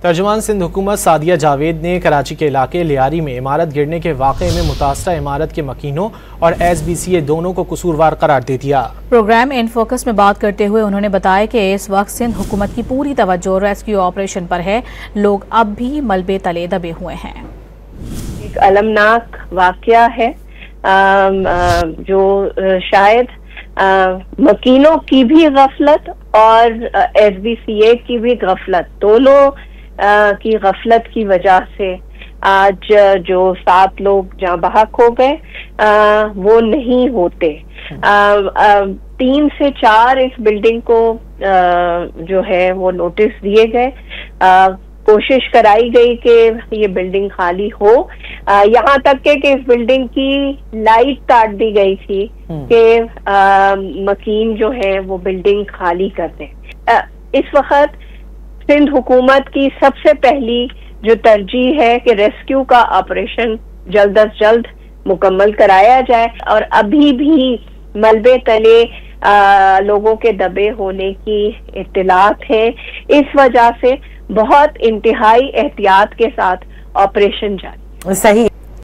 तर्जुमान सिंध हुकूमत सादिया जावेद ने कराची के इलाके लियारी में इमारत गिरने के वाक़े में मुतासरा इमारत के मकीनों और SBCA दोनों को कसूरवार करार दे दिया। प्रोग्राम इन फोकस में बात करते हुए उन्होंने बताया कि इस वक्त सिंध हुकूमत की पूरी तवज्जो रेस्क्यू ऑपरेशन पर है। लोग अब भी मलबे तले दबे हुए हैं। एक अलमनाक वाक़या है जो शायद मकीनों की भी गफलत और SBCA की भी गफलत, दोनों की गफलत की वजह से आज जो 7 लोग जहाँ बहक हो गए वो नहीं होते। 3 से 4 इस बिल्डिंग को जो है वो नोटिस दिए गए, कोशिश कराई गई कि ये बिल्डिंग खाली हो, यहाँ तक कि इस बिल्डिंग की लाइट काट दी गई थी कि मकीन जो है वो बिल्डिंग खाली कर दें। इस वक्त सिंध हुकूमत की सबसे पहली जो तरजीह है कि रेस्क्यू का ऑपरेशन जल्द अज जल्द मुकम्मल कराया जाए और अभी भी मलबे तले लोगों के दबे होने की इत्तलात है। इस वजह से बहुत इंतहाई एहतियात के साथ ऑपरेशन जारी। सही।